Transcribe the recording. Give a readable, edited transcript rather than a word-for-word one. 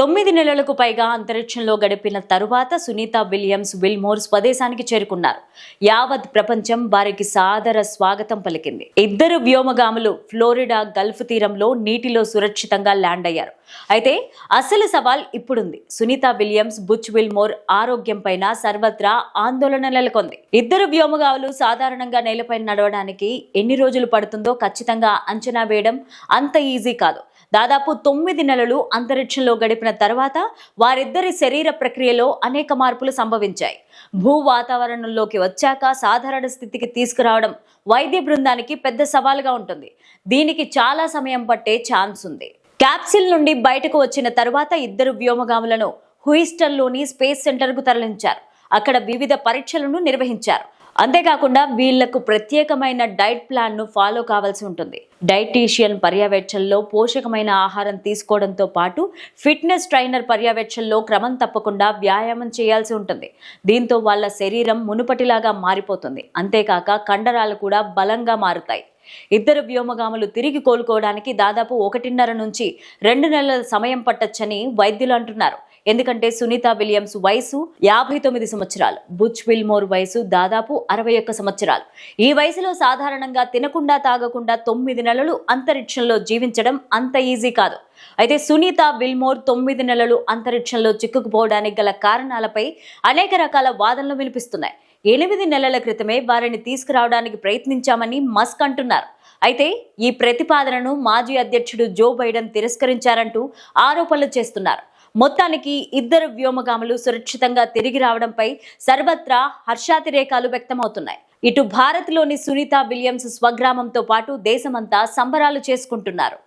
9 నెలలకు పైగా అంతరిక్షంలో గడిపిన తరువాత సునీత విలియమ్స్ విల్మోర్ స్వదేశానికి చేరుకున్నారు. యావత్ ప్రపంచం వారికి సాదర స్వాగతం పలికింది. ఇద్దరు వ్యోమగాములు ఫ్లోరిడా గల్ఫ్ తీరంలో నీటిలో సురక్షితంగా ల్యాండ్ అయ్యారు. అయితే అసలు సవాల్ ఇప్పుడుంది. సునీత విలియమ్స్, బుచ్ విల్మోర్ ఆరోగ్యం పైన సర్వత్రా ఆందోళన నెలకొంది. ఇద్దరు వ్యోమగాములు సాధారణంగా నేలపై నడవడానికి ఎన్ని రోజులు పడుతుందో ఖచ్చితంగా అంచనా వేయడం అంత ఈజీ కాదు. దాదాపు 9 నెలలు అంతరిక్షంలో గడిపిన తర్వాత వారిద్దరి శరీర ప్రక్రియలో అనేక మార్పులు సంభవించాయి. భూ వాతావరణంలోకి వచ్చాక సాధారణ స్థితికి తీసుకురావడం వైద్య బృందానికి పెద్ద సవాలుగా ఉంటుంది. దీనికి చాలా సమయం పట్టే ఛాన్స్ ఉంది. క్యాప్సిల్ నుండి బయటకు వచ్చిన తరువాత ఇద్దరు వ్యోమగాములను హ్యూస్టన్లోని స్పేస్ సెంటర్కు తరలించారు. అక్కడ వివిధ పరీక్షలను నిర్వహించారు. అంతేకాకుండా వీళ్లకు ప్రత్యేకమైన డైట్ ప్లాన్ ను ఫాలో కావాల్సి ఉంటుంది. డైటీషియన్ పర్యవేక్షణలో పోషకమైన ఆహారం తీసుకోవడంతో పాటు ఫిట్నెస్ ట్రైనర్ పర్యవేక్షణలో క్రమం తప్పకుండా వ్యాయామం చేయాల్సి ఉంటుంది. దీంతో వాళ్ళ శరీరం మునుపటిలాగా మారిపోతుంది. అంతేకాక కండరాలు కూడా బలంగా మారుతాయి. ఇద్దరు వ్యోమగాములు తిరిగి కోలుకోవడానికి దాదాపు 1.5 నుంచి 2 నెలల సమయం పట్టొచ్చని వైద్యులు అంటున్నారు. ఎందుకంటే సునీత విలియమ్స్ వయసు 59 సంవత్సరాలు, బుచ్ విల్మోర్ వయసు దాదాపు 61 సంవత్సరాలు. ఈ వయసులో సాధారణంగా తినకుండా తాగకుండా 9 నెలలు అంతరిక్షంలో జీవించడం అంత ఈజీ కాదు. అయితే సునీత విల్మోర్ 9 నెలలు అంతరిక్షంలో చిక్కుకుపోవడానికి గల కారణాలపై అనేక రకాల వాదనలు వినిపిస్తున్నాయి. 8 నెలల క్రితమే వారిని తీసుకురావడానికి ప్రయత్నించామని మస్క్ అంటున్నారు. అయితే ఈ ప్రతిపాదనను మాజీ అధ్యక్షుడు జో బైడెన్ తిరస్కరించారంటూ ఆరోపణలు చేస్తున్నారు. మొత్తానికి ఇద్దరు వ్యోమగాములు సురక్షితంగా తిరిగి రావడంపై సర్వత్రా హర్షాతిరేకాలు వ్యక్తమవుతున్నాయి. ఇటు భారత్లోని సునీత విలియమ్స్ స్వగ్రామంతో పాటు దేశమంతా సంబరాలు చేసుకుంటున్నారు.